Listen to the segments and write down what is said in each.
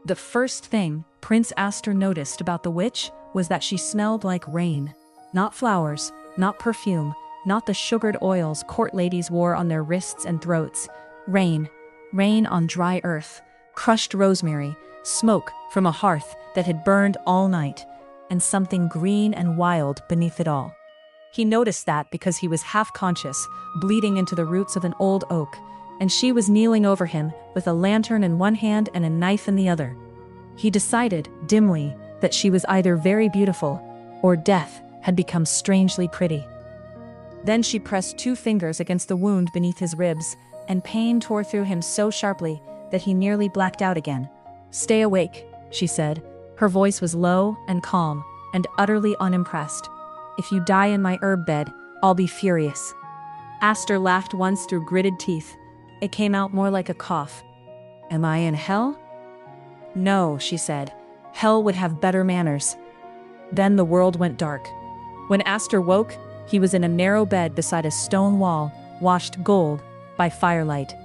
The first thing Prince Aster noticed about the witch was that she smelled like rain. Not flowers, not perfume, not the sugared oils court ladies wore on their wrists and throats. Rain. Rain on dry earth, crushed rosemary, smoke from a hearth that had burned all night, and something green and wild beneath it all. He noticed that because he was half-conscious, bleeding into the roots of an old oak, and she was kneeling over him with a lantern in one hand and a knife in the other. He decided, dimly, that she was either very beautiful, or death had become strangely pretty. Then she pressed 2 fingers against the wound beneath his ribs, and pain tore through him so sharply that he nearly blacked out again. "Stay awake," she said. Her voice was low and calm, and utterly unimpressed. "If you die in my herb bed, I'll be furious." Aster laughed once through gritted teeth. It came out more like a cough. "Am I in hell?" "No," she said. "Hell would have better manners." Then the world went dark. When Aster woke, he was in a narrow bed beside a stone wall, washed gold by firelight.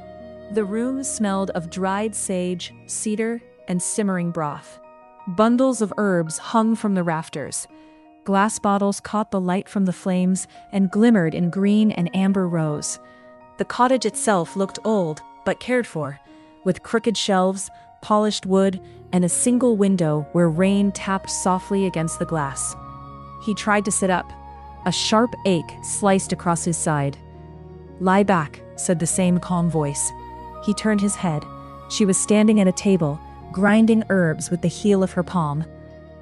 The room smelled of dried sage, cedar, and simmering broth. Bundles of herbs hung from the rafters. Glass bottles caught the light from the flames and glimmered in green and amber rose. The cottage itself looked old, but cared for, with crooked shelves, polished wood, and a single window where rain tapped softly against the glass. He tried to sit up. A sharp ache sliced across his side. "Lie back," said the same calm voice. He turned his head. She was standing at a table, grinding herbs with the heel of her palm.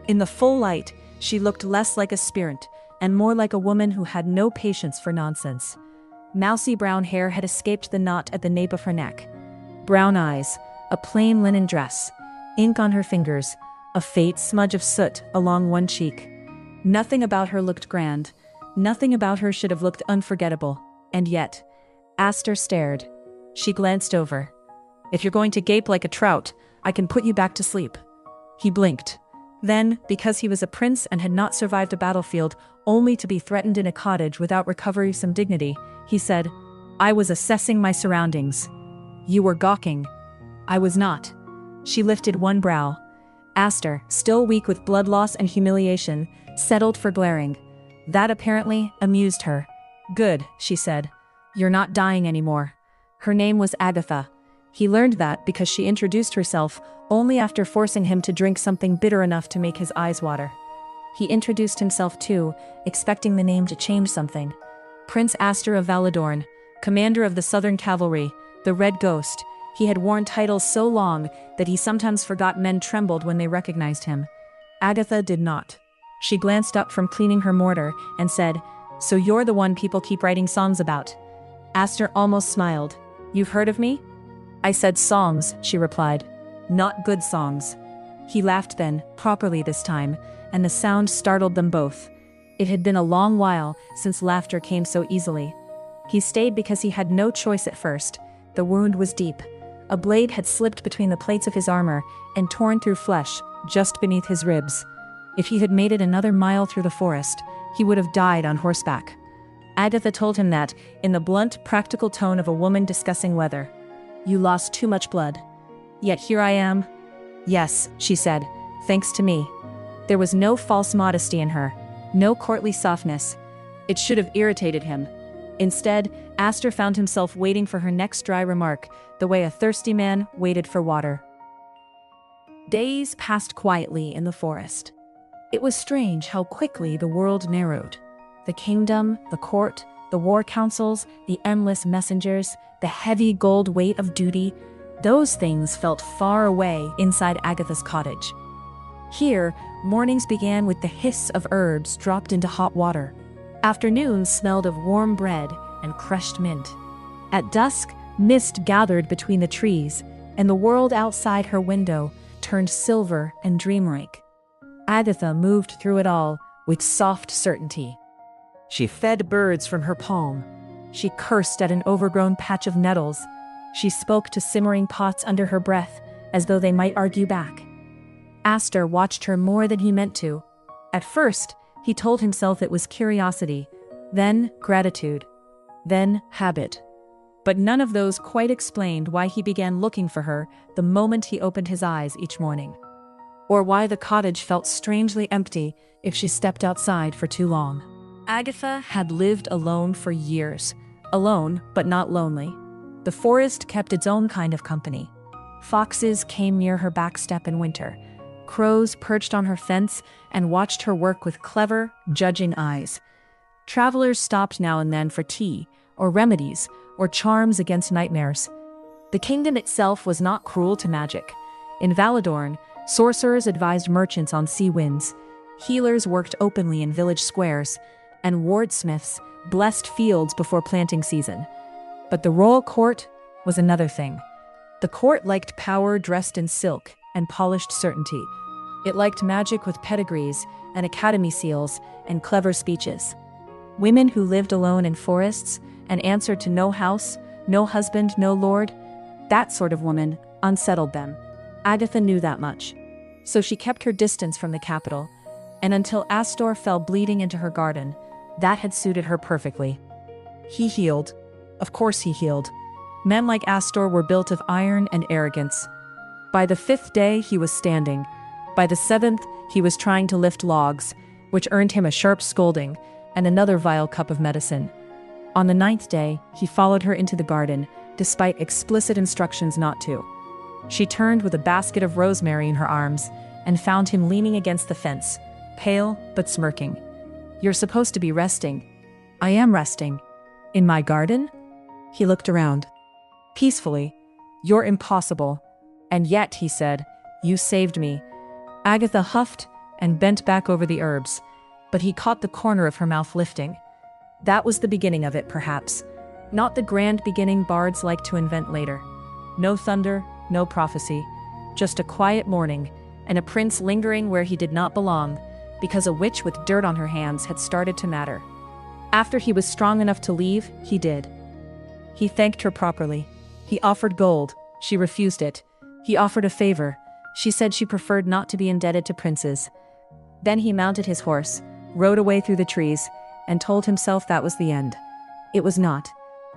In the full light, she looked less like a spirit and more like a woman who had no patience for nonsense. Mousy brown hair had escaped the knot at the nape of her neck. Brown eyes, a plain linen dress, ink on her fingers, a faint smudge of soot along one cheek. Nothing about her looked grand. Nothing about her should have looked unforgettable. And yet, Aster stared. She glanced over. "If you're going to gape like a trout, I can put you back to sleep." He blinked. Then, because he was a prince and had not survived a battlefield only to be threatened in a cottage without recovering some dignity, he said, "I was assessing my surroundings." "You were gawking." "I was not." She lifted one brow. Aster, still weak with blood loss and humiliation, settled for glaring. That apparently amused her. "Good," she said. "You're not dying anymore." Her name was Agatha. He learned that because she introduced herself only after forcing him to drink something bitter enough to make his eyes water. He introduced himself too, expecting the name to change something. Prince Aster of Valadorn, commander of the Southern Cavalry, the Red Ghost. He had worn titles so long that he sometimes forgot men trembled when they recognized him. Agatha did not. She glanced up from cleaning her mortar and said, "So you're the one people keep writing songs about." Aster almost smiled. "You've heard of me?" "I said songs," she replied. "Not good songs." He laughed then, properly this time, and the sound startled them both. It had been a long while since laughter came so easily. He stayed because he had no choice at first. The wound was deep. A blade had slipped between the plates of his armor and torn through flesh just beneath his ribs. If he had made it another mile through the forest, he would have died on horseback. Agatha told him that, in the blunt, practical tone of a woman discussing weather. "You lost too much blood. Yet here I am." "Yes," she said, "thanks to me." There was no false modesty in her, no courtly softness. It should have irritated him. Instead, Aster found himself waiting for her next dry remark, the way a thirsty man waited for water. Days passed quietly in the forest. It was strange how quickly the world narrowed. The kingdom, the court, the war councils, the endless messengers, the heavy gold weight of duty, those things felt far away inside Agatha's cottage. Here, mornings began with the hiss of herbs dropped into hot water. Afternoons smelled of warm bread and crushed mint. At dusk, mist gathered between the trees, and the world outside her window turned silver and dreamlike. Agatha moved through it all with soft certainty. She fed birds from her palm. She cursed at an overgrown patch of nettles. She spoke to simmering pots under her breath, as though they might argue back. Aster watched her more than he meant to. At first, he told himself it was curiosity, then gratitude, then habit. But none of those quite explained why he began looking for her the moment he opened his eyes each morning. Or why the cottage felt strangely empty if she stepped outside for too long. Agatha had lived alone for years. Alone, but not lonely. The forest kept its own kind of company. Foxes came near her back step in winter. Crows perched on her fence and watched her work with clever, judging eyes. Travelers stopped now and then for tea, or remedies, or charms against nightmares. The kingdom itself was not cruel to magic. In Valadorn, sorcerers advised merchants on sea winds, healers worked openly in village squares, and wardsmiths blessed fields before planting season. But the royal court was another thing. The court liked power dressed in silk and polished certainty. It liked magic with pedigrees and academy seals and clever speeches. Women who lived alone in forests and answered to no house, no husband, no lord, that sort of woman unsettled them. Agatha knew that much. So she kept her distance from the capital, and until Astor fell bleeding into her garden, that had suited her perfectly. He healed. Of course he healed. Men like Astor were built of iron and arrogance. By the 5th day he was standing. By the 7th he was trying to lift logs, which earned him a sharp scolding and another vile cup of medicine. On the 9th day he followed her into the garden, despite explicit instructions not to. She turned with a basket of rosemary in her arms and found him leaning against the fence, pale but smirking. "You're supposed to be resting." "I am resting." "In my garden?" He looked around. Peacefully. "You're impossible." "And yet," he said, "you saved me." Agatha huffed and bent back over the herbs, but he caught the corner of her mouth lifting. That was the beginning of it, perhaps. Not the grand beginning bards like to invent later. No thunder, no prophecy. Just a quiet morning, and a prince lingering where he did not belong, because a witch with dirt on her hands had started to matter. After he was strong enough to leave, he did. He thanked her properly. He offered gold. She refused it. He offered a favor. She said she preferred not to be indebted to princes. Then he mounted his horse, rode away through the trees, and told himself that was the end. It was not.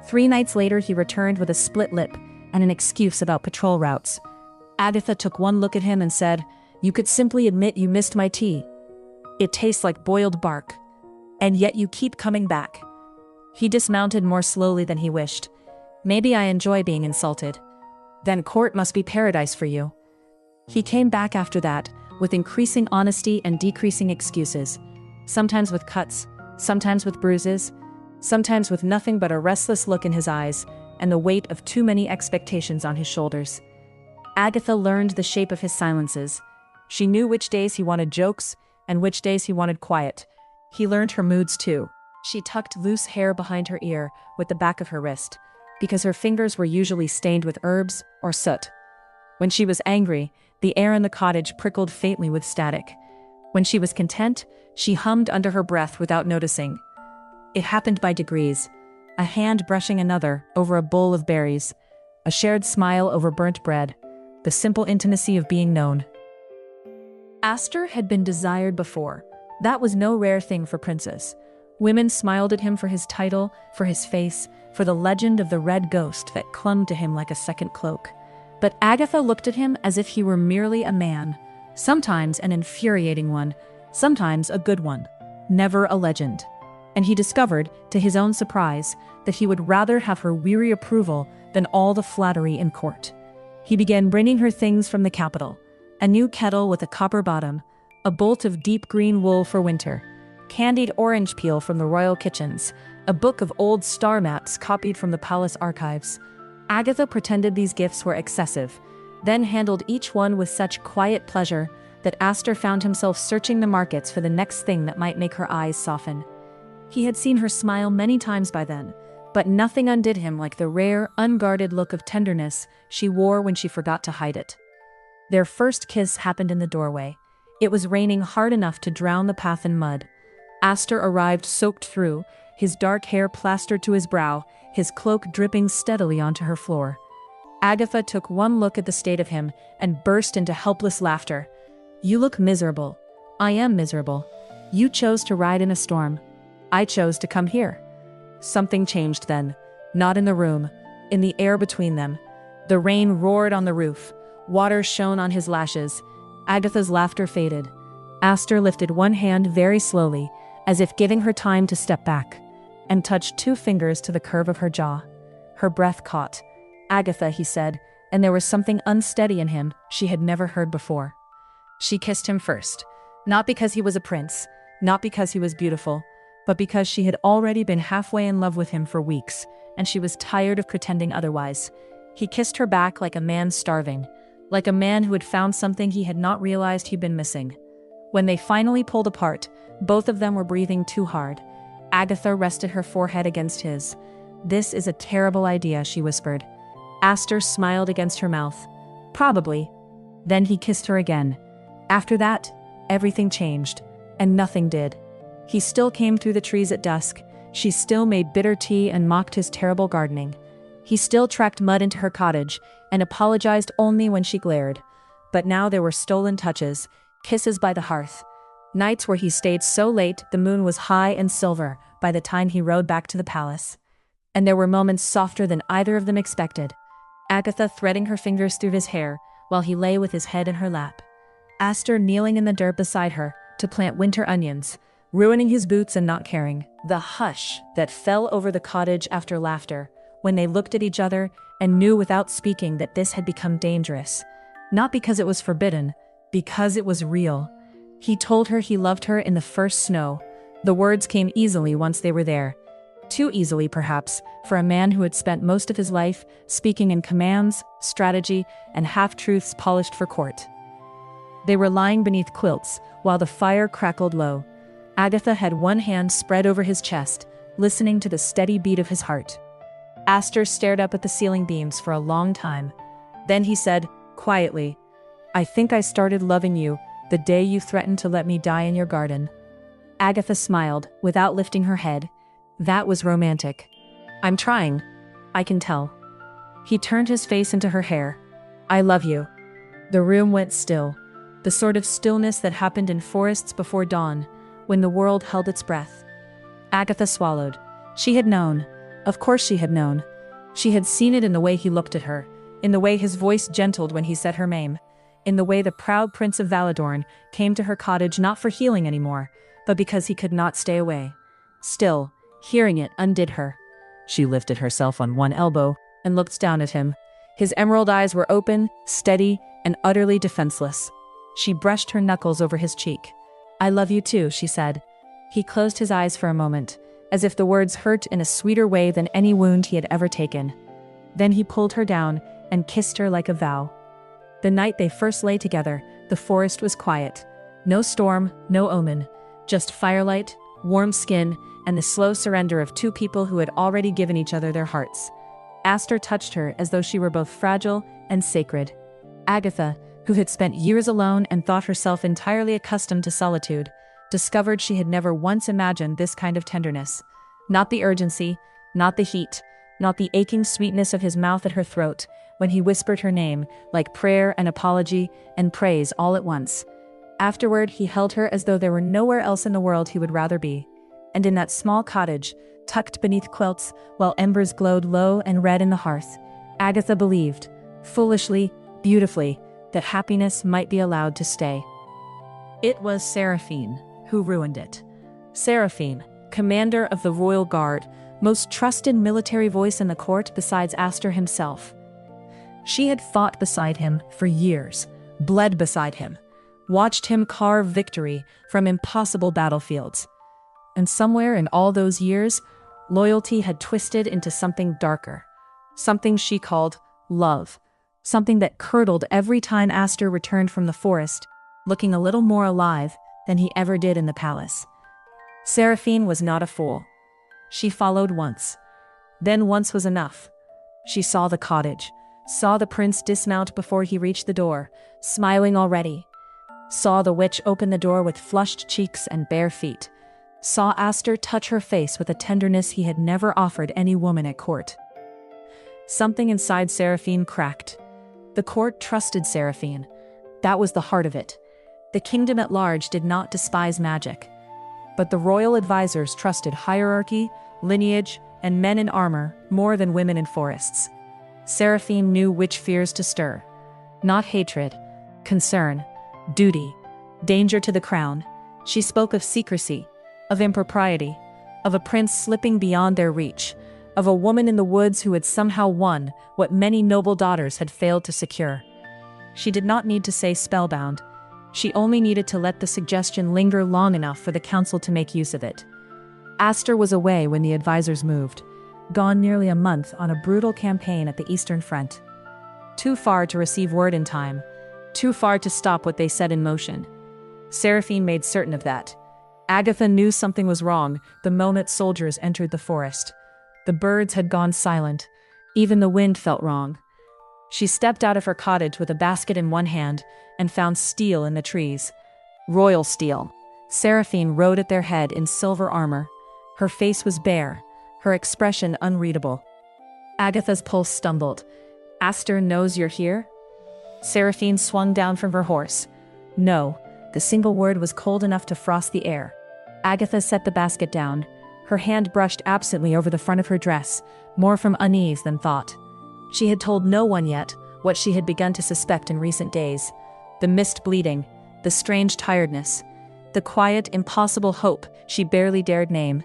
3 nights later he returned with a split lip and an excuse about patrol routes. Agatha took one look at him and said, "You could simply admit you missed my tea. It tastes like boiled bark. And yet you keep coming back." He dismounted more slowly than he wished. "Maybe I enjoy being insulted." "Then court must be paradise for you." He came back after that, with increasing honesty and decreasing excuses. Sometimes with cuts, sometimes with bruises, sometimes with nothing but a restless look in his eyes and the weight of too many expectations on his shoulders. Agatha learned the shape of his silences. She knew which days he wanted jokes and which days he wanted quiet. He learned her moods too. She tucked loose hair behind her ear with the back of her wrist, because her fingers were usually stained with herbs or soot. When she was angry, the air in the cottage prickled faintly with static. When she was content, she hummed under her breath without noticing. It happened by degrees, a hand brushing another over a bowl of berries, a shared smile over burnt bread, the simple intimacy of being known. Astor had been desired before. That was no rare thing for princes. Women smiled at him for his title, for his face, for the legend of the red ghost that clung to him like a second cloak. But Agatha looked at him as if he were merely a man, sometimes an infuriating one, sometimes a good one, never a legend. And he discovered, to his own surprise, that he would rather have her weary approval than all the flattery in court. He began bringing her things from the capital: a new kettle with a copper bottom, a bolt of deep green wool for winter, candied orange peel from the royal kitchens, a book of old star maps copied from the palace archives. Agatha pretended these gifts were excessive, then handled each one with such quiet pleasure that Astor found himself searching the markets for the next thing that might make her eyes soften. He had seen her smile many times by then, but nothing undid him like the rare, unguarded look of tenderness she wore when she forgot to hide it. Their first kiss happened in the doorway. It was raining hard enough to drown the path in mud. Astor arrived soaked through, his dark hair plastered to his brow, his cloak dripping steadily onto her floor. Agatha took one look at the state of him and burst into helpless laughter. "You look miserable." "I am miserable. You chose to ride in a storm. I chose to come here." Something changed then. Not in the room, In the air between them, the rain roared on the roof, water shone on his lashes. Agatha's laughter faded. Aster lifted one hand very slowly, as if giving her time to step back, and touched 2 fingers to the curve of her jaw. Her breath caught. "Agatha," he said, and there was something unsteady in him she had never heard before. She kissed him first, not because he was a prince, not because he was beautiful, but because she had already been halfway in love with him for weeks, and she was tired of pretending otherwise. He kissed her back like a man starving, like a man who had found something he had not realized he'd been missing. When they finally pulled apart, both of them were breathing too hard. Agatha rested her forehead against his. "This is a terrible idea," she whispered. Aster smiled against her mouth. "Probably." Then he kissed her again. After that, everything changed, and nothing did. He still came through the trees at dusk. She still made bitter tea and mocked his terrible gardening. He still tracked mud into her cottage and apologized only when she glared. But now there were stolen touches, kisses by the hearth. Nights where he stayed so late the moon was high and silver by the time he rode back to the palace. And there were moments softer than either of them expected. Agatha threading her fingers through his hair while he lay with his head in her lap. Aster kneeling in the dirt beside her to plant winter onions, ruining his boots and not caring. The hush that fell over the cottage after laughter, when they looked at each other and knew without speaking that this had become dangerous. Not because it was forbidden, because it was real. He told her he loved her in the first snow. The words came easily once they were there. Too easily, perhaps, for a man who had spent most of his life speaking in commands, strategy, and half-truths polished for court. They were lying beneath quilts, while the fire crackled low. Agatha had one hand spread over his chest, listening to the steady beat of his heart. Aster stared up at the ceiling beams for a long time. Then he said, quietly, "I think I started loving you the day you threatened to let me die in your garden." Agatha smiled, without lifting her head. "That was romantic." "I'm trying. I can tell." He turned his face into her hair. "I love you." The room went still. The sort of stillness that happened in forests before dawn, when the world held its breath. Agatha swallowed. She had known. Of course she had known. She had seen it in the way he looked at her, in the way his voice gentled when he said her name, in the way the proud Prince of Valadorn came to her cottage not for healing anymore, but because he could not stay away. Still, hearing it undid her. She lifted herself on one elbow and looked down at him. His emerald eyes were open, steady, and utterly defenseless. She brushed her knuckles over his cheek. "I love you too," she said. He closed his eyes for a moment, as if the words hurt in a sweeter way than any wound he had ever taken. Then he pulled her down and kissed her like a vow. The night they first lay together, the forest was quiet. No storm, no omen, just firelight, warm skin, and the slow surrender of 2 people who had already given each other their hearts. Aster touched her as though she were both fragile and sacred. Agatha, who had spent years alone and thought herself entirely accustomed to solitude, discovered she had never once imagined this kind of tenderness. Not the urgency, not the heat, not the aching sweetness of his mouth at her throat when he whispered her name, like prayer and apology and praise all at once. Afterward, he held her as though there were nowhere else in the world he would rather be. And in that small cottage, tucked beneath quilts, while embers glowed low and red in the hearth, Agatha believed, foolishly, beautifully, that happiness might be allowed to stay. It was Seraphine who ruined it. Seraphine, commander of the royal guard, most trusted military voice in the court besides Aster himself. She had fought beside him for years, bled beside him, watched him carve victory from impossible battlefields. And somewhere in all those years, loyalty had twisted into something darker, something she called love, something that curdled every time Aster returned from the forest, looking a little more alive than he ever did in the palace. Seraphine was not a fool. She followed once. Then once was enough. She saw the cottage, saw the prince dismount before he reached the door, smiling already. Saw the witch open the door with flushed cheeks and bare feet. Saw Aster touch her face with a tenderness he had never offered any woman at court. Something inside Seraphine cracked. The court trusted Seraphine. That was the heart of it. The kingdom at large did not despise magic. But the royal advisors trusted hierarchy, lineage, and men in armor, more than women in forests. Seraphine knew which fears to stir. Not hatred, concern, duty, danger to the crown. She spoke of secrecy, of impropriety, of a prince slipping beyond their reach, of a woman in the woods who had somehow won what many noble daughters had failed to secure. She did not need to say spellbound. She only needed to let the suggestion linger long enough for the council to make use of it. Aster was away when the advisors moved, gone nearly a month on a brutal campaign at the Eastern Front. Too far to receive word in time, too far to stop what they set in motion. Seraphine made certain of that. Agatha knew something was wrong the moment soldiers entered the forest. The birds had gone silent. Even the wind felt wrong. She stepped out of her cottage with a basket in one hand and found steel in the trees. Royal steel. Seraphine rode at their head in silver armor. Her face was bare, her expression unreadable. Agatha's pulse stumbled. "Aster knows you're here?" Seraphine swung down from her horse. No, the single word was cold enough to frost the air. Agatha set the basket down. Her hand brushed absently over the front of her dress, more from unease than thought. She had told no one yet what she had begun to suspect in recent days. The missed bleeding, the strange tiredness, the quiet, impossible hope she barely dared name.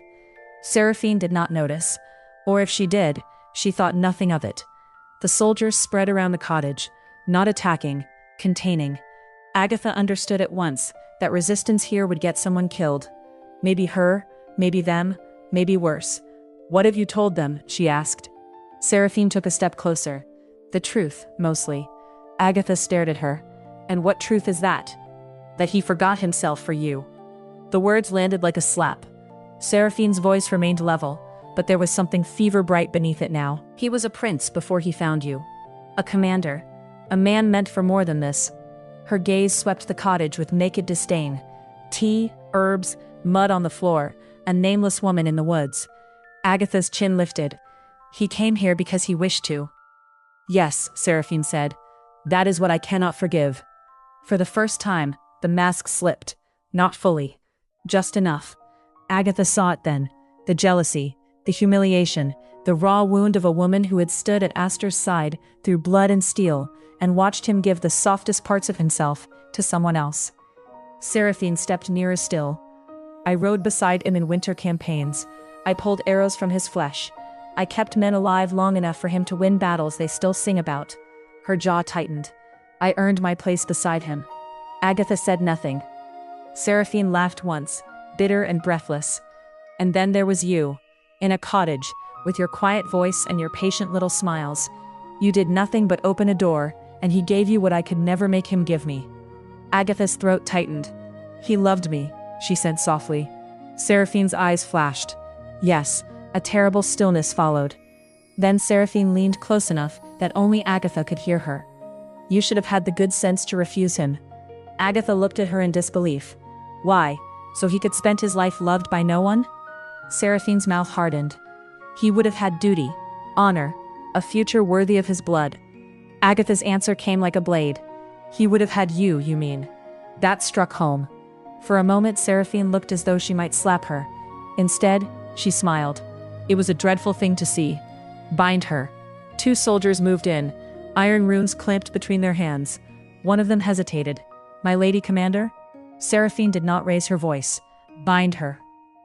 Seraphine did not notice, or if she did, she thought nothing of it. The soldiers spread around the cottage, not attacking, containing. Agatha understood at once that resistance here would get someone killed. Maybe her, maybe them, maybe worse. "What have you told them?" she asked. Seraphine took a step closer. "The truth, mostly." Agatha stared at her. "And what truth is that?" "That he forgot himself for you." The words landed like a slap. Seraphine's voice remained level, but there was something fever-bright beneath it now. "He was a prince before he found you. A commander. A man meant for more than this." Her gaze swept the cottage with naked disdain. Tea, herbs, mud on the floor, a nameless woman in the woods. Agatha's chin lifted. "He came here because he wished to." "Yes," Seraphine said. "That is what I cannot forgive." For the first time, the mask slipped. Not fully. Just enough. Agatha saw it then. The jealousy, the humiliation, the raw wound of a woman who had stood at Aster's side through blood and steel and watched him give the softest parts of himself to someone else. Seraphine stepped nearer still. "I rode beside him in winter campaigns. I pulled arrows from his flesh. I kept men alive long enough for him to win battles they still sing about." Her jaw tightened. "I earned my place beside him." Agatha said nothing. Seraphine laughed once, bitter and breathless. "And then there was you, in a cottage, with your quiet voice and your patient little smiles. You did nothing but open a door, and he gave you what I could never make him give me." Agatha's throat tightened. "He loved me," she said softly. Seraphine's eyes flashed. Yes, a terrible stillness followed. Then Seraphine leaned close enough that only Agatha could hear her. "You should have had the good sense to refuse him." Agatha looked at her in disbelief. "Why? So he could spend his life loved by no one?" Seraphine's mouth hardened. "He would have had duty, honor, a future worthy of his blood." Agatha's answer came like a blade. "He would have had you, you mean." That struck home. For a moment Seraphine looked as though she might slap her. Instead, she smiled. It was a dreadful thing to see. "Bind her." Two soldiers moved in, iron runes clamped between their hands. One of them hesitated. "My lady commander?" Seraphine did not raise her voice. "Bind her."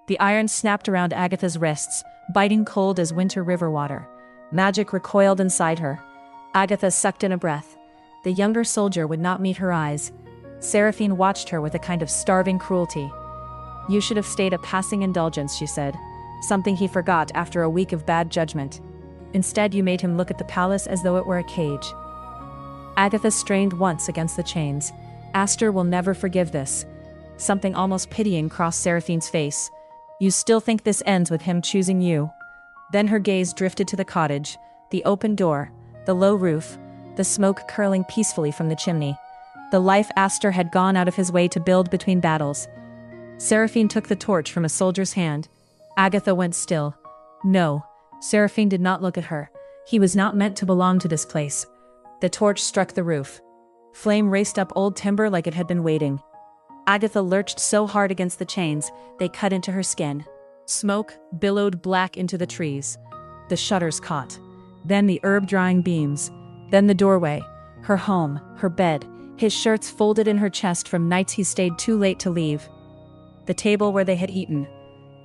The iron snapped around Agatha's wrists, biting cold as winter river water. Magic recoiled inside her. Agatha sucked in a breath. The younger soldier would not meet her eyes. Seraphine watched her with a kind of starving cruelty. "You should have stayed a passing indulgence," she said. "Something he forgot after a week of bad judgment. Instead, you made him look at the palace as though it were a cage." Agatha strained once against the chains. "Aster will never forgive this." Something almost pitying crossed Seraphine's face. "You still think this ends with him choosing you?" Then her gaze drifted to the cottage, the open door, the low roof, the smoke curling peacefully from the chimney. The life Aster had gone out of his way to build between battles. Seraphine took the torch from a soldier's hand. Agatha went still. No, Seraphine did not look at her. He was not meant to belong to this place. The torch struck the roof. Flame raced up old timber like it had been waiting. Agatha lurched so hard against the chains, they cut into her skin. Smoke billowed black into the trees. The shutters caught. Then the herb-drying beams. Then the doorway. Her home, her bed, his shirts folded in her chest from nights he stayed too late to leave. The table where they had eaten.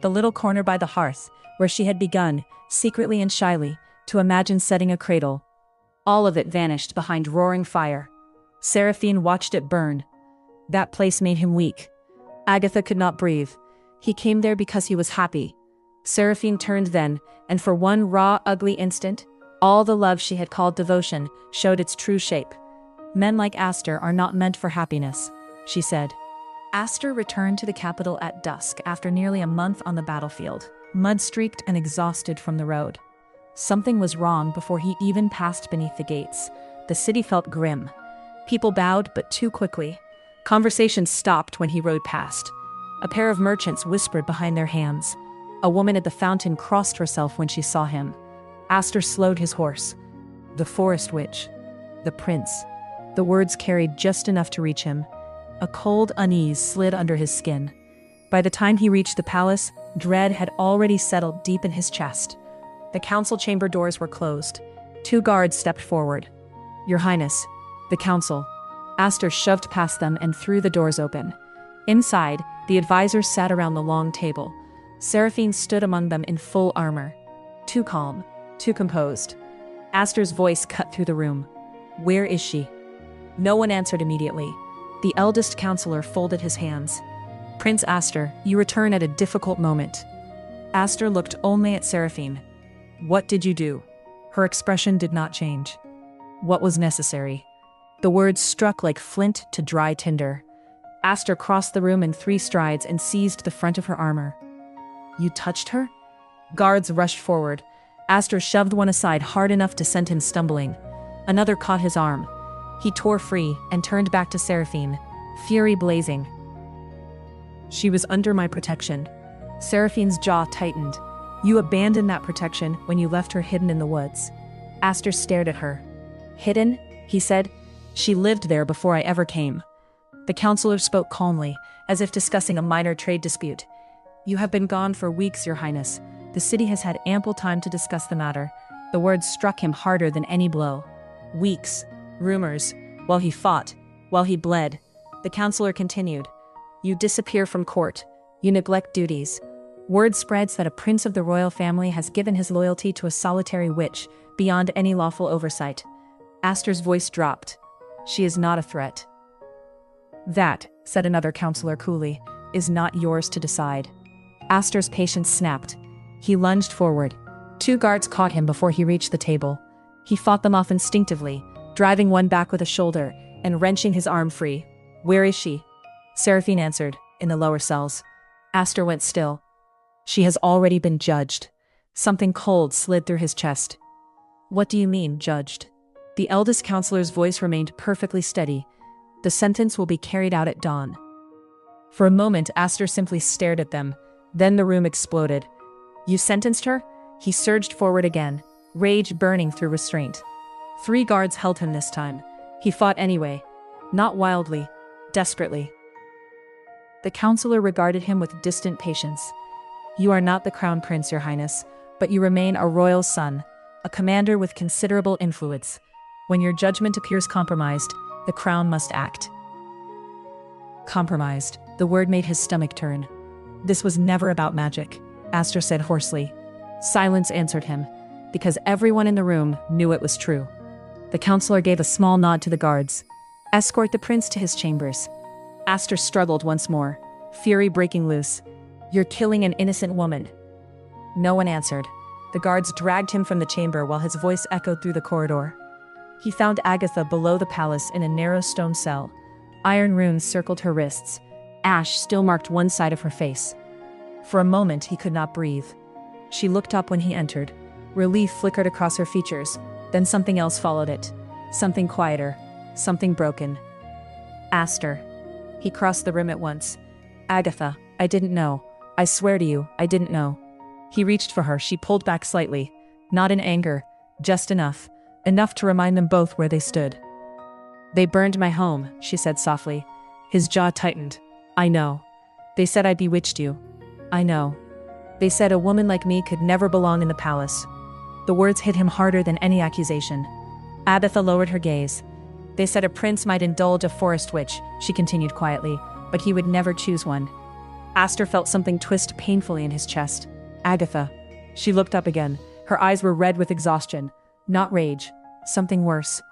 The little corner by the hearth, where she had begun, secretly and shyly, to imagine setting a cradle. All of it vanished behind roaring fire. Seraphine watched it burn. That place made him weak. Agatha could not breathe. He came there because he was happy. Seraphine turned then, and for one raw, ugly instant, all the love she had called devotion showed its true shape. Men like Aster are not meant for happiness, she said. Aster returned to the capital at dusk after nearly a month on the battlefield, mud-streaked and exhausted from the road. Something was wrong before he even passed beneath the gates. The city felt grim. People bowed, but too quickly. Conversations stopped when he rode past. A pair of merchants whispered behind their hands. A woman at the fountain crossed herself when she saw him. Aster slowed his horse. The forest witch. The prince. The words carried just enough to reach him. A cold unease slid under his skin. By the time he reached the palace, dread had already settled deep in his chest. The council chamber doors were closed. 2 guards stepped forward. Your Highness, the council. Aster shoved past them and threw the doors open. Inside, the advisors sat around the long table. Seraphine stood among them in full armor. Too calm, too composed. Aster's voice cut through the room. Where is she? No one answered immediately. The eldest counselor folded his hands. Prince Aster, you return at a difficult moment. Aster looked only at Seraphine. What did you do? Her expression did not change. What was necessary? The words struck like flint to dry tinder. Aster crossed the room in 3 strides and seized the front of her armor. You touched her? Guards rushed forward. Aster shoved one aside hard enough to send him stumbling. Another caught his arm. He tore free and turned back to Seraphine, fury blazing. She was under my protection. Seraphine's jaw tightened. You abandoned that protection when you left her hidden in the woods. Aster stared at her. Hidden? He said. She lived there before I ever came. The counselor spoke calmly, as if discussing a minor trade dispute. You have been gone for weeks, Your Highness. The city has had ample time to discuss the matter. The words struck him harder than any blow. Weeks. Rumors. While he fought. While he bled. The counselor continued. You disappear from court. You neglect duties. Word spreads that a prince of the royal family has given his loyalty to a solitary witch, beyond any lawful oversight. Aster's voice dropped. She is not a threat. That, said another counselor coolly, is not yours to decide. Aster's patience snapped. He lunged forward. 2 guards caught him before he reached the table. He fought them off instinctively, driving one back with a shoulder and wrenching his arm free. Where is she? Seraphine answered, in the lower cells. Aster went still. She has already been judged. Something cold slid through his chest. What do you mean, judged? The eldest counselor's voice remained perfectly steady. The sentence will be carried out at dawn. For a moment, Aster simply stared at them. Then the room exploded. You sentenced her? He surged forward again, rage burning through restraint. 3 guards held him this time. He fought anyway. Not wildly, desperately. The counselor regarded him with distant patience. You are not the crown prince, Your Highness, but you remain a royal son, a commander with considerable influence. When your judgment appears compromised, the crown must act. Compromised. The word made his stomach turn. This was never about magic, Aster said hoarsely. Silence answered him, because everyone in the room knew it was true. The counselor gave a small nod to the guards. Escort the prince to his chambers. Aster struggled once more, fury breaking loose. You're killing an innocent woman. No one answered. The guards dragged him from the chamber while his voice echoed through the corridor. He found Agatha below the palace in a narrow stone cell. Iron runes circled her wrists. Ash still marked one side of her face. For a moment, he could not breathe. She looked up when he entered. Relief flickered across her features. Then something else followed it. Something quieter. Something broken. Aster. He crossed the room at once. Agatha, I didn't know. I swear to you, I didn't know. He reached for her. She pulled back slightly. Not in anger. Just enough. Enough to remind them both where they stood. They burned my home, she said softly. His jaw tightened. I know. They said I bewitched you. I know. They said a woman like me could never belong in the palace. The words hit him harder than any accusation. Agatha lowered her gaze. They said a prince might indulge a forest witch, she continued quietly, but he would never choose one. Aster felt something twist painfully in his chest. Agatha. She looked up again. Her eyes were red with exhaustion. Not rage. Something worse.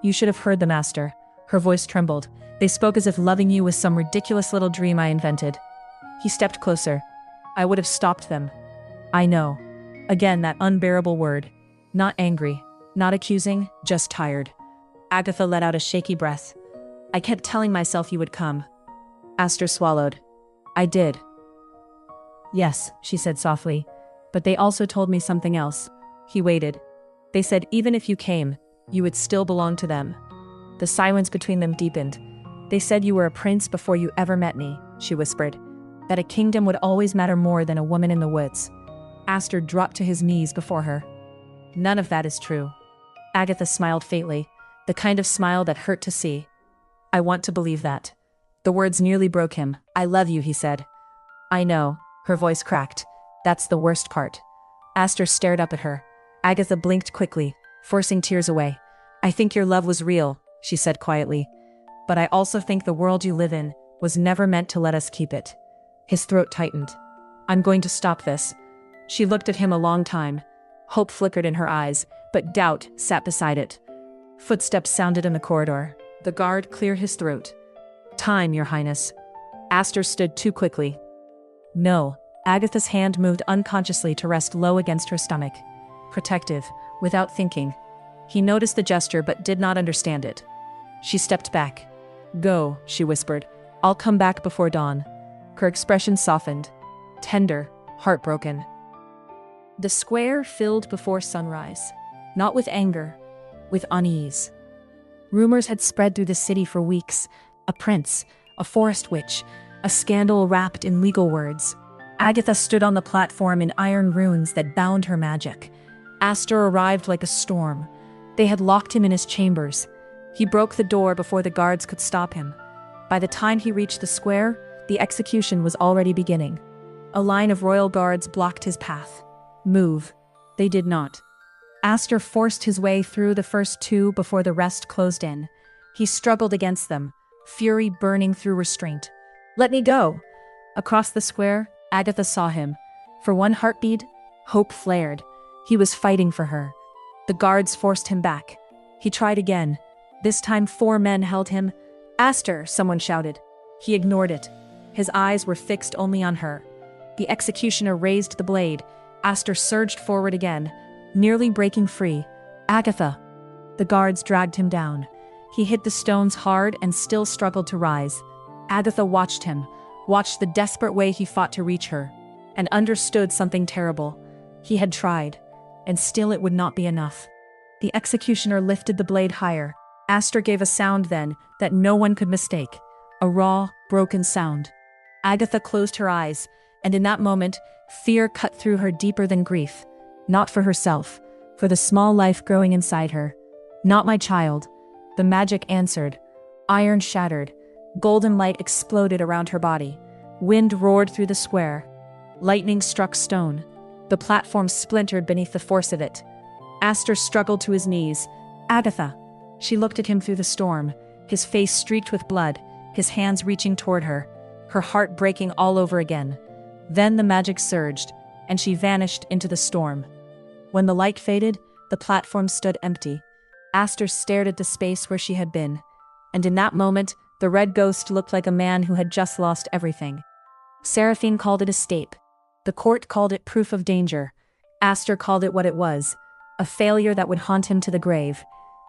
You should have heard them, Aster. Her voice trembled. They spoke as if loving you was some ridiculous little dream I invented. He stepped closer. I would have stopped them. I know. Again, that unbearable word. Not angry. Not accusing. Just tired. Agatha let out a shaky breath. I kept telling myself you would come. Aster swallowed. I did. Yes, she said softly. But they also told me something else. He waited. They said even if you came, you would still belong to them. The silence between them deepened. They said you were a prince before you ever met me, she whispered. That a kingdom would always matter more than a woman in the woods. Aster dropped to his knees before her. None of that is true. Agatha smiled faintly, the kind of smile that hurt to see. I want to believe that. The words nearly broke him. I love you, he said. I know, her voice cracked. That's the worst part. Aster stared up at her. Agatha blinked quickly, forcing tears away. I think your love was real, she said quietly. But I also think the world you live in was never meant to let us keep it. His throat tightened. I'm going to stop this. She looked at him a long time. Hope flickered in her eyes, but doubt sat beside it. Footsteps sounded in the corridor. The guard cleared his throat. Time, Your Highness. Aster stood too quickly. No. Agatha's hand moved unconsciously to rest low against her stomach. Protective, without thinking. He noticed the gesture but did not understand it. She stepped back. Go, she whispered. I'll come back before dawn. Her expression softened. Tender, heartbroken. The square filled before sunrise. Not with anger, with unease. Rumors had spread through the city for weeks. A prince, a forest witch, a scandal wrapped in legal words. Agatha stood on the platform in iron runes that bound her magic. Aster arrived like a storm. They had locked him in his chambers. He broke the door before the guards could stop him. By the time he reached the square, the execution was already beginning. A line of royal guards blocked his path. Move. They did not. Aster forced his way through the first two before the rest closed in. He struggled against them, fury burning through restraint. Let me go! Across the square, Agatha saw him. For one heartbeat, hope flared. He was fighting for her. The guards forced him back. He tried again. This time 4 men held him. Aster, someone shouted. He ignored it. His eyes were fixed only on her. The executioner raised the blade. Aster surged forward again, nearly breaking free. Agatha! The guards dragged him down. He hit the stones hard and still struggled to rise. Agatha watched him, watched the desperate way he fought to reach her, and understood something terrible. He had tried, and still it would not be enough. The executioner lifted the blade higher. Aster gave a sound then that no one could mistake. A raw, broken sound. Agatha closed her eyes, and in that moment, fear cut through her deeper than grief. Not for herself, for the small life growing inside her. Not my child. The magic answered. Iron shattered. Golden light exploded around her body. Wind roared through the square. Lightning struck stone. The platform splintered beneath the force of it. Aster struggled to his knees. Agatha! She looked at him through the storm, his face streaked with blood, his hands reaching toward her, her heart breaking all over again. Then the magic surged, and she vanished into the storm. When the light faded, the platform stood empty. Aster stared at the space where she had been, and in that moment, the red ghost looked like a man who had just lost everything. Seraphine called it escape. The court called it proof of danger. Aster called it what it was, a failure that would haunt him to the grave.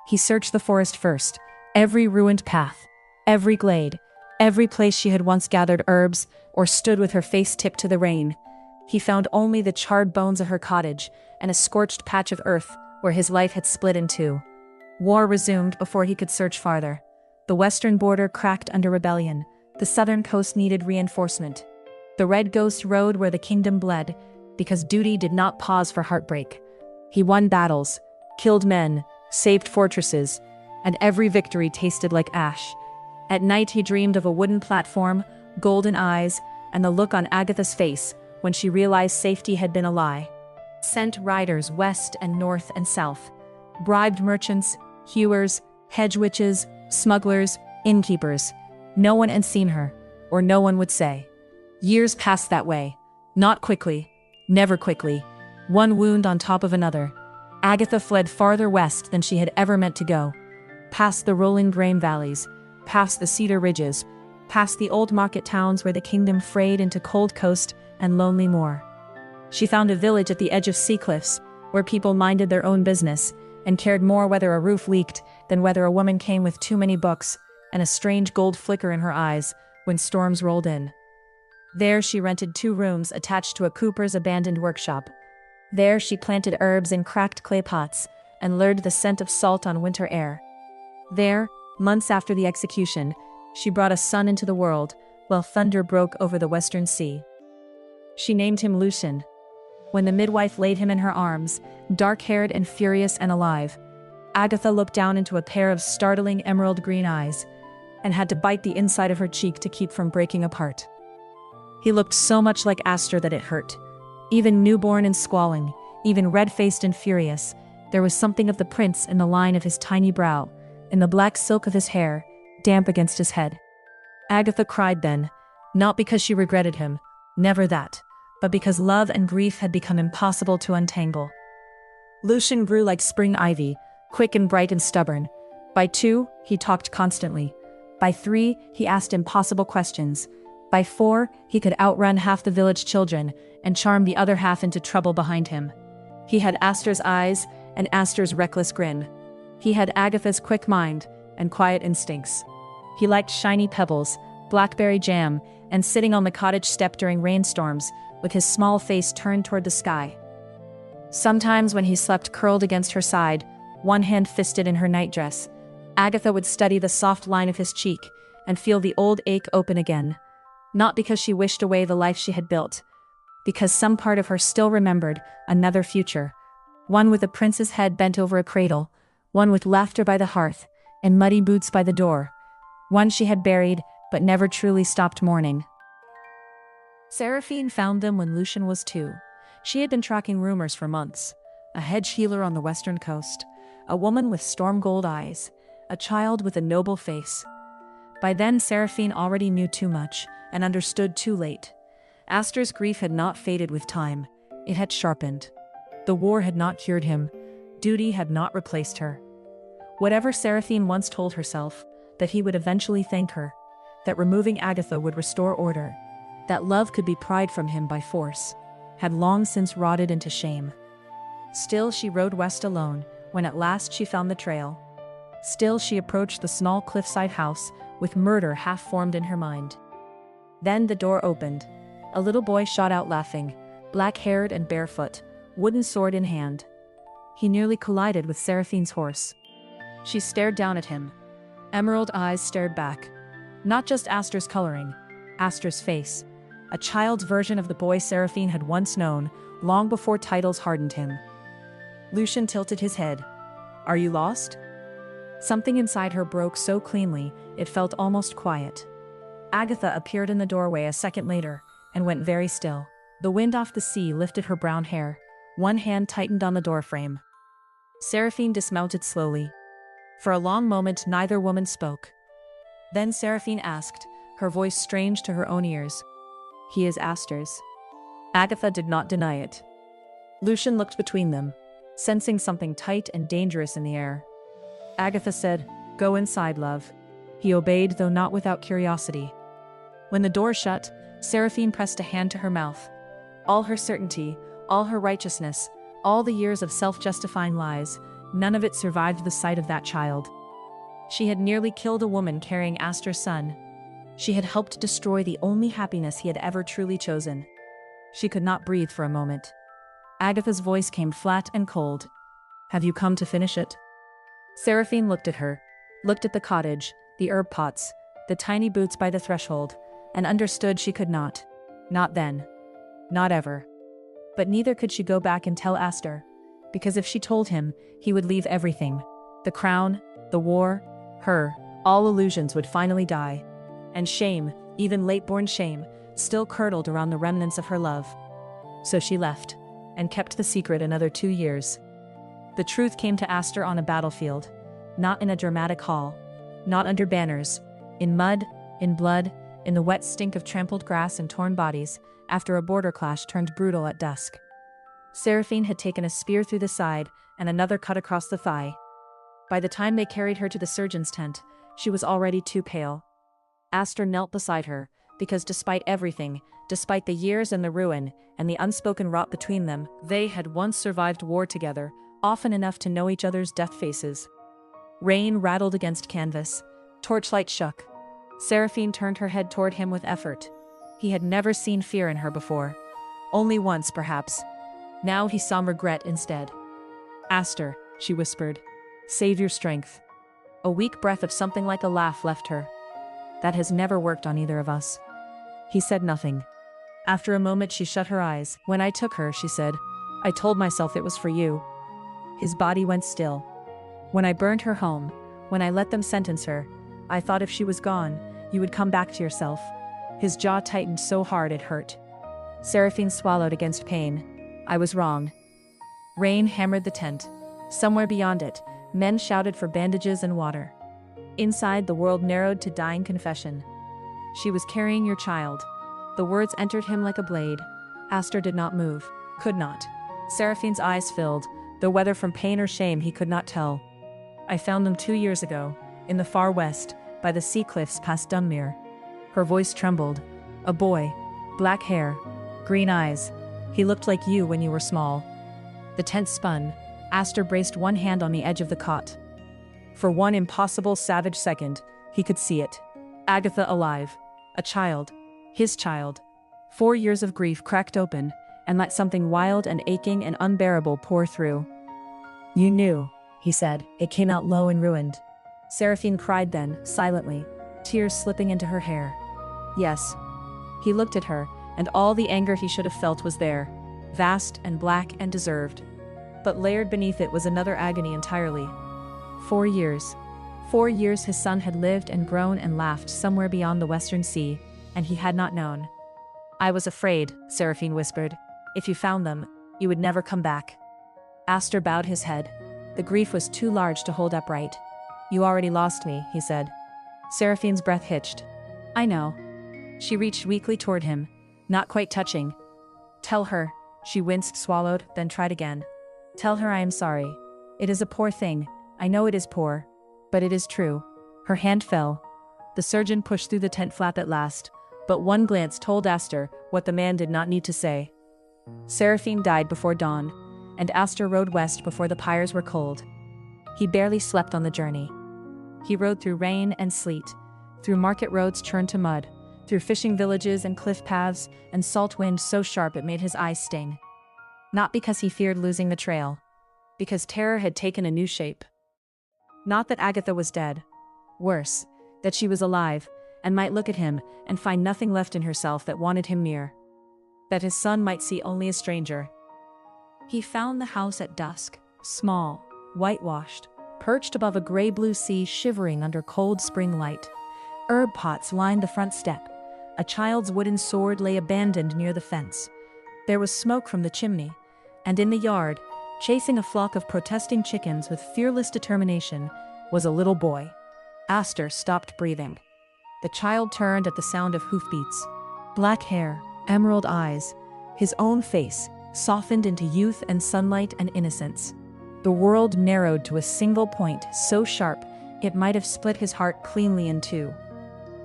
He searched the forest first, every ruined path, every glade, every place she had once gathered herbs or stood with her face tipped to the rain. He found only the charred bones of her cottage and a scorched patch of earth where his life had split in two. War resumed before he could search farther. The western border cracked under rebellion. The southern coast needed reinforcement. The red ghost rode where the kingdom bled, because duty did not pause for heartbreak. He won battles, killed men, saved fortresses, and every victory tasted like ash. At night he dreamed of a wooden platform, golden eyes, and the look on Agatha's face when she realized safety had been a lie. sent riders west and north and south, bribed merchants, hewers, hedge witches, smugglers, innkeepers. No one had seen her, or no one would say. Years passed that way. Not quickly. Never quickly. One wound on top of another. Agatha fled farther west than she had ever meant to go. Past the rolling grain valleys, past the cedar ridges, past the old market towns where the kingdom frayed into cold coast and lonely moor. She found a village at the edge of sea cliffs, where people minded their own business, and cared more whether a roof leaked than whether a woman came with too many books and a strange gold flicker in her eyes when storms rolled in. There she rented 2 rooms attached to a cooper's abandoned workshop. There she planted herbs in cracked clay pots and lured the scent of salt on winter air. There, months after the execution, she brought a son into the world while thunder broke over the western sea. She named him Lucian. When the midwife laid him in her arms, dark-haired and furious and alive, Agatha looked down into a pair of startling emerald green eyes and had to bite the inside of her cheek to keep from breaking apart. He looked so much like Aster that it hurt. Even newborn and squalling, even red-faced and furious, there was something of the prince in the line of his tiny brow, in the black silk of his hair, damp against his head. Agatha cried then, not because she regretted him, never that, but because love and grief had become impossible to untangle. Lucian grew like spring ivy, quick and bright and stubborn. By 2, he talked constantly. By 3, he asked impossible questions. By 4, he could outrun half the village children and charm the other half into trouble behind him. He had Aster's eyes and Aster's reckless grin. He had Agatha's quick mind and quiet instincts. He liked shiny pebbles, blackberry jam, and sitting on the cottage step during rainstorms with his small face turned toward the sky. Sometimes when he slept curled against her side, one hand fisted in her nightdress, Agatha would study the soft line of his cheek and feel the old ache open again. Not because she wished away the life she had built, because some part of her still remembered another future, one with a prince's head bent over a cradle, one with laughter by the hearth and muddy boots by the door, one she had buried but never truly stopped mourning. Seraphine found them when Lucian was 2. She had been tracking rumors for months. A hedge healer on the western coast, a woman with storm gold eyes, a child with a noble face. By then Seraphine already knew too much and understood too late. Aster's grief had not faded with time, it had sharpened. The war had not cured him, duty had not replaced her. Whatever Seraphine once told herself, that he would eventually thank her, that removing Agatha would restore order, that love could be pried from him by force, had long since rotted into shame. Still she rode west alone, when at last she found the trail. Still she approached the small cliffside house, with murder half-formed in her mind. Then the door opened. A little boy shot out laughing, black-haired and barefoot, wooden sword in hand. He nearly collided with Seraphine's horse. She stared down at him. Emerald eyes stared back. Not just Aster's coloring, Aster's face. A child's version of the boy Seraphine had once known, long before titles hardened him. Lucian tilted his head. "Are you lost?" Something inside her broke so cleanly, it felt almost quiet. Agatha appeared in the doorway a second later, and went very still. The wind off the sea lifted her brown hair. One hand tightened on the doorframe. Seraphine dismounted slowly. For a long moment neither woman spoke. Then Seraphine asked, her voice strange to her own ears. "He is Aster's." Agatha did not deny it. Lucian looked between them, sensing something tight and dangerous in the air. Agatha said, "Go inside, love." He obeyed, though not without curiosity. When the door shut, Seraphine pressed a hand to her mouth. All her certainty, all her righteousness, all the years of self-justifying lies, none of it survived the sight of that child. She had nearly killed a woman carrying Aster's son. She had helped destroy the only happiness he had ever truly chosen. She could not breathe for a moment. Agatha's voice came flat and cold. "Have you come to finish it?" Seraphine looked at her, looked at the cottage, the herb pots, the tiny boots by the threshold, and understood she could not. Not then. Not ever. But neither could she go back and tell Aster, because if she told him, he would leave everything. The crown, the war, her, all illusions would finally die. And shame, even late-born shame, still curdled around the remnants of her love. So she left. and kept the secret another 2 years. The truth came to Aster on a battlefield, not in a dramatic hall, not under banners, in mud, in blood, in the wet stink of trampled grass and torn bodies, after a border clash turned brutal at dusk. Seraphine had taken a spear through the side and another cut across the thigh. By the time they carried her to the surgeon's tent, she was already too pale. Aster knelt beside her, because despite everything, despite the years and the ruin, and the unspoken rot between them, they had once survived war together, often enough to know each other's death faces. Rain rattled against canvas. Torchlight shook. Seraphine turned her head toward him with effort. He had never seen fear in her before. Only once, perhaps. Now he saw regret instead. "Aster," she whispered. "Save your strength." A weak breath of something like a laugh left her. "That has never worked on either of us." He said nothing. After a moment she shut her eyes. "When I took her," she said, "I told myself it was for you." His body went still. "When I burned her home, when I let them sentence her, I thought if she was gone, you would come back to yourself." His jaw tightened so hard it hurt. Seraphine swallowed against pain. "I was wrong." Rain hammered the tent. Somewhere beyond it, men shouted for bandages and water. Inside, the world narrowed to dying confession. "She was carrying your child." The words entered him like a blade. Aster did not move. Could not. Seraphine's eyes filled, though whether from pain or shame he could not tell. "I found them 2 years ago, in the far west, by the sea cliffs past Dunmere." Her voice trembled. "A boy. Black hair. Green eyes. He looked like you when you were small." The tent spun. Aster braced one hand on the edge of the cot. For one impossible savage second, he could see it. Agatha alive. A child. His child. 4 years of grief cracked open, and let something wild and aching and unbearable pour through. "You knew," he said. It came out low and ruined. Seraphine cried then, silently, tears slipping into her hair. "Yes." He looked at her, and all the anger he should have felt was there, vast and black and deserved. But layered beneath it was another agony entirely. 4 years. 4 years his son had lived and grown and laughed somewhere beyond the western sea, and he had not known. "I was afraid," Seraphine whispered. "If you found them, you would never come back." Aster bowed his head. The grief was too large to hold upright. "You already lost me," he said. Seraphine's breath hitched. "I know." She reached weakly toward him, not quite touching. "Tell her." She winced, swallowed, then tried again. "Tell her I am sorry. It is a poor thing. I know it is poor. But it is true." Her hand fell. The surgeon pushed through the tent flap at last, but one glance told Aster what the man did not need to say. Seraphine died before dawn, and Aster rode west before the pyres were cold. He barely slept on the journey. He rode through rain and sleet, through market roads churned to mud, through fishing villages and cliff paths, and salt wind so sharp it made his eyes sting. Not because he feared losing the trail, because terror had taken a new shape. Not that Agatha was dead. Worse, that she was alive, and might look at him and find nothing left in herself that wanted him near. That his son might see only a stranger. He found the house at dusk, small, whitewashed, perched above a gray-blue sea shivering under cold spring light. Herb pots lined the front step. A child's wooden sword lay abandoned near the fence. There was smoke from the chimney, and in the yard, chasing a flock of protesting chickens with fearless determination, was a little boy. Aster stopped breathing. The child turned at the sound of hoofbeats. Black hair, emerald eyes, his own face, softened into youth and sunlight and innocence. The world narrowed to a single point so sharp it might have split his heart cleanly in two.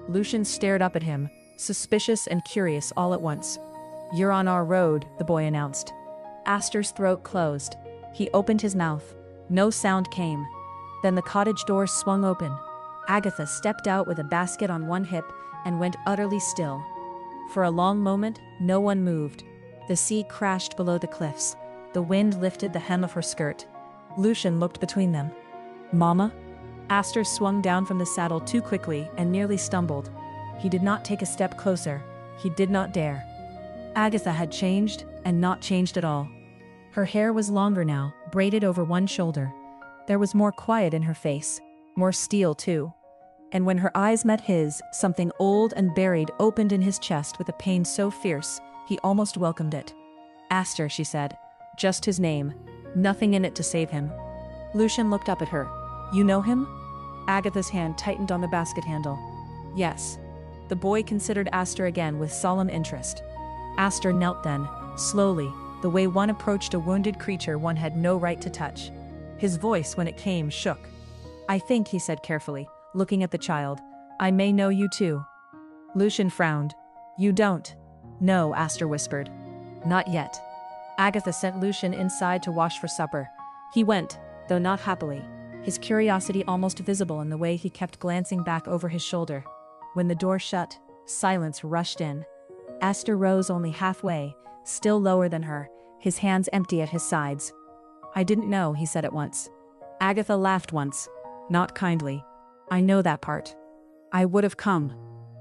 Lucian stared up at him, suspicious and curious all at once. "You're on our road," the boy announced. Aster's throat closed. He opened his mouth. No sound came. Then the cottage door swung open. Agatha stepped out with a basket on one hip and went utterly still. For a long moment, no one moved. The sea crashed below the cliffs. The wind lifted the hem of her skirt. Lucian looked between them. "Mama?" Aster swung down from the saddle too quickly and nearly stumbled. He did not take a step closer. He did not dare. Agatha had changed, and not changed at all. Her hair was longer now, braided over one shoulder. There was more quiet in her face, more steel too. And when her eyes met his, something old and buried opened in his chest with a pain so fierce, he almost welcomed it. "Aster," she said, Just his name. Nothing in it to save him. Lucian looked up at her. You know him? Agatha's hand tightened on the basket handle. Yes. The boy considered Aster again with solemn interest. Aster knelt then, slowly, the way one approached a wounded creature one had no right to touch. His voice, when it came, shook. I think, he said carefully, looking at the child, I may know you too. Lucian frowned. You don't. No, Aster whispered. Not yet. Agatha sent Lucian inside to wash for supper. He went, though not happily, his curiosity almost visible in the way he kept glancing back over his shoulder. When the door shut, silence rushed in. Aster rose only halfway, still lower than her, his hands empty at his sides. I didn't know, he said at once. Agatha laughed once, not kindly. I know that part. I would have come.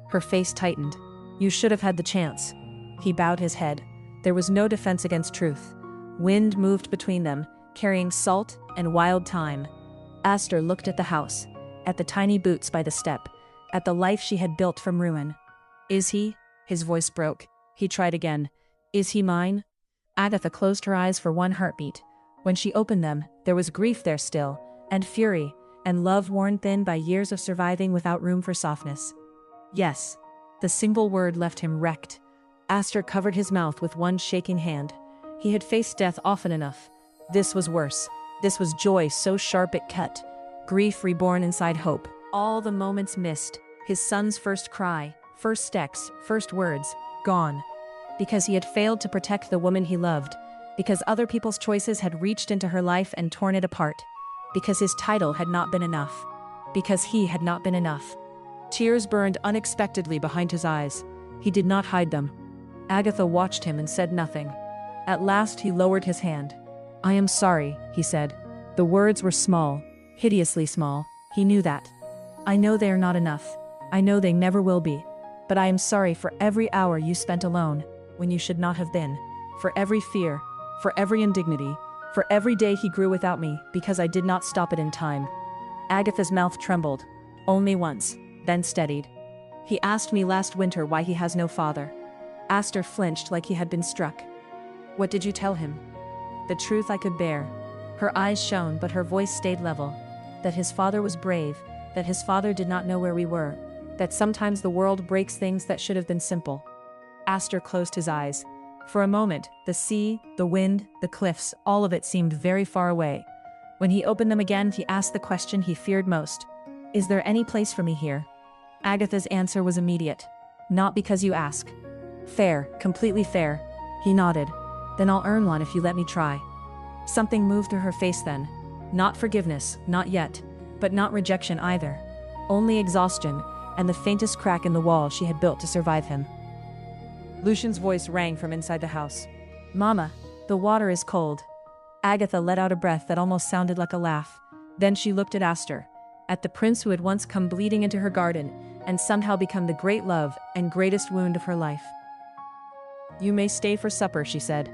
Her face tightened. You should have had the chance. He bowed his head. There was no defense against truth. Wind moved between them, carrying salt and wild thyme. Aster looked at the house, at the tiny boots by the step, at the life she had built from ruin. Is he? His voice broke. He tried again. Is he mine? Agatha closed her eyes for one heartbeat. When she opened them, there was grief there still, and fury, and love worn thin by years of surviving without room for softness. Yes. The single word left him wrecked. Aster covered his mouth with one shaking hand. He had faced death often enough. This was worse. This was joy so sharp it cut. Grief reborn inside hope. All the moments missed. His son's first cry, first steps, first words, gone. Because he had failed to protect the woman he loved. Because other people's choices had reached into her life and torn it apart. Because his title had not been enough. Because he had not been enough. Tears burned unexpectedly behind his eyes. He did not hide them. Agatha watched him and said nothing. At last he lowered his hand. I am sorry, he said. The words were small, hideously small. He knew that. I know they are not enough. I know they never will be. But I am sorry for every hour you spent alone, when you should not have been. For every fear, for every indignity, for every day he grew without me, because I did not stop it in time. Agatha's mouth trembled. Only once, then steadied. He asked me last winter why he has no father. Aster flinched like he had been struck. What did you tell him? The truth I could bear. Her eyes shone, but her voice stayed level. That his father was brave, that his father did not know where we were, that sometimes the world breaks things that should have been simple. Aster closed his eyes. For a moment, the sea, the wind, the cliffs, all of it seemed very far away. When he opened them again, he asked the question he feared most. Is there any place for me here? Agatha's answer was immediate. Not because you ask. Fair, completely fair. He nodded. Then I'll earn one if you let me try. Something moved through her face then. Not forgiveness, not yet. But not rejection either. Only exhaustion, and the faintest crack in the wall she had built to survive him. Lucian's voice rang from inside the house. Mama, the water is cold. Agatha let out a breath that almost sounded like a laugh. Then she looked at Aster, at the prince who had once come bleeding into her garden, and somehow become the great love and greatest wound of her life. You may stay for supper, she said.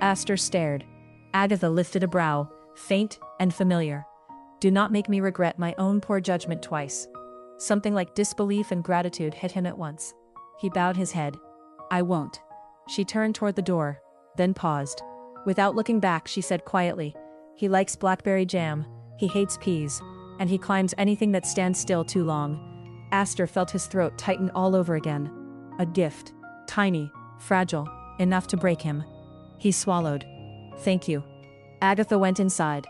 Aster stared. Agatha lifted a brow, faint and familiar. Do not make me regret my own poor judgment twice. Something like disbelief and gratitude hit him at once. He bowed his head. I won't. She turned toward the door, then paused. Without looking back, she said quietly, he likes blackberry jam, he hates peas, and he climbs anything that stands still too long. Aster felt his throat tighten all over again. A gift. Tiny, fragile, enough to break him. He swallowed. Thank you. Agatha went inside.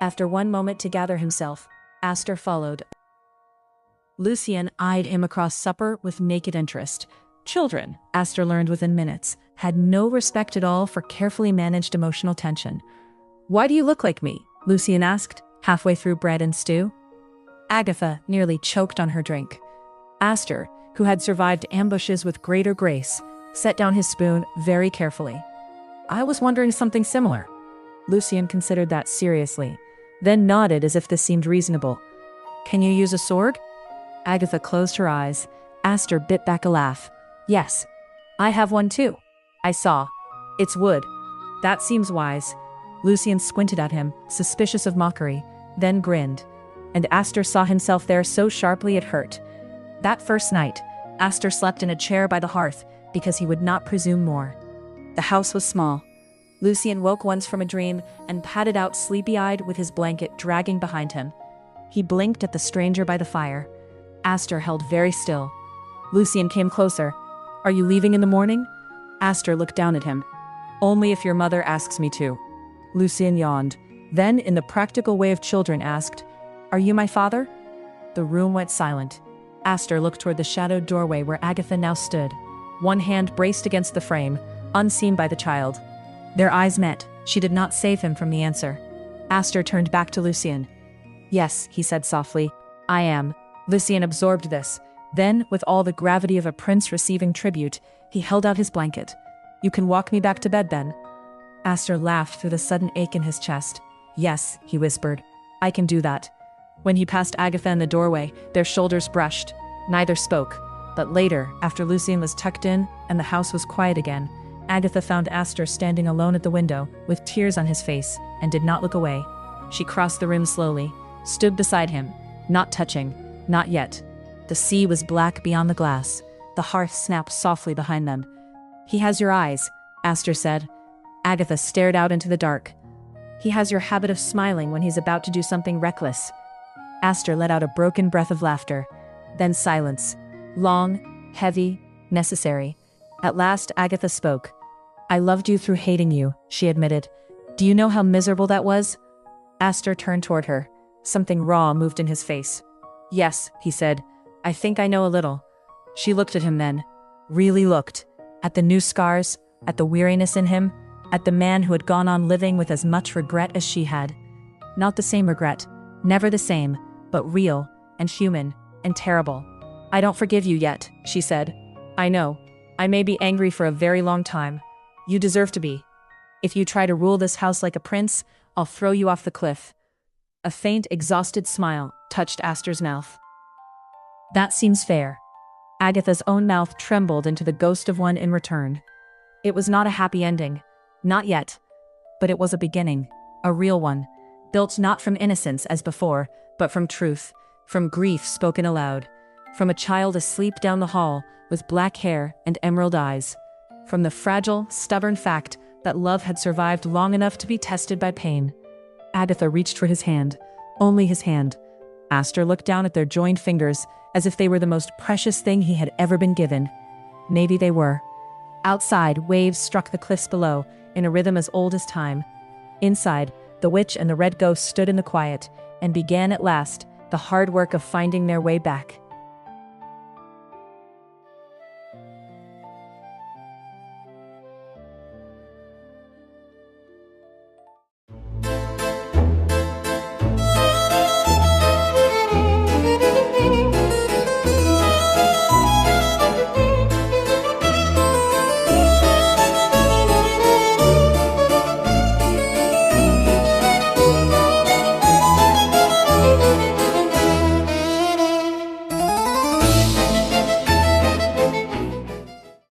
After one moment to gather himself, Aster followed. Lucian eyed him across supper with naked interest. Children, Aster learned within minutes, had no respect at all for carefully managed emotional tension. Why do you look like me? Lucian asked, halfway through bread and stew. Agatha nearly choked on her drink. Aster, who had survived ambushes with greater grace, set down his spoon very carefully. I was wondering something similar. Lucian considered that seriously, then nodded as if this seemed reasonable. Can you use a sword? Agatha closed her eyes. Aster bit back a laugh. Yes. I have one too. I saw. It's wood. That seems wise. Lucian squinted at him, suspicious of mockery, then grinned. And Aster saw himself there so sharply it hurt. That first night, Aster slept in a chair by the hearth, because he would not presume more. The house was small. Lucian woke once from a dream and padded out sleepy-eyed with his blanket dragging behind him. He blinked at the stranger by the fire. Aster held very still. Lucian came closer. "Are you leaving in the morning?" Aster looked down at him. "Only if your mother asks me to." Lucian yawned. Then, in the practical way of children, asked, "Are you my father?" The room went silent. Aster looked toward the shadowed doorway where Agatha now stood. One hand braced against the frame, unseen by the child. Their eyes met. She did not save him from the answer. Aster turned back to Lucian. "Yes," he said softly, "I am." Lucian absorbed this. Then, with all the gravity of a prince receiving tribute, he held out his blanket. "You can walk me back to bed, then." Aster laughed through the sudden ache in his chest. "Yes," he whispered, "I can do that." When he passed Agatha in the doorway, their shoulders brushed. Neither spoke. But later, after Lucian was tucked in and the house was quiet again, Agatha found Aster standing alone at the window, with tears on his face, and did not look away. She crossed the room slowly, stood beside him, not touching, not yet. The sea was black beyond the glass. The hearth snapped softly behind them. "He has your eyes," Aster said. Agatha stared out into the dark. "He has your habit of smiling when he's about to do something reckless." Aster let out a broken breath of laughter. Then silence. Long, heavy, necessary. At last Agatha spoke. "I loved you through hating you," she admitted. "Do you know how miserable that was?" Aster turned toward her. Something raw moved in his face. "Yes," he said. "I think I know a little." She looked at him then. Really looked. At the new scars, at the weariness in him, at the man who had gone on living with as much regret as she had. Not the same regret. Never the same, but real, and human, and terrible. "I don't forgive you yet," she said. "I know. I may be angry for a very long time. You deserve to be. If you try to rule this house like a prince, I'll throw you off the cliff." A faint, exhausted smile touched Aster's mouth. "That seems fair." Agatha's own mouth trembled into the ghost of one in return. It was not a happy ending. Not yet. But it was a beginning. A real one. Built not from innocence as before, but from truth. From grief spoken aloud. From a child asleep down the hall, with black hair and emerald eyes. From the fragile, stubborn fact that love had survived long enough to be tested by pain. Agatha reached for his hand. Only his hand. Aster looked down at their joined fingers, as if they were the most precious thing he had ever been given. Maybe they were. Outside, waves struck the cliffs below, in a rhythm as old as time. Inside, the witch and the red ghost stood in the quiet, and began at last the hard work of finding their way back.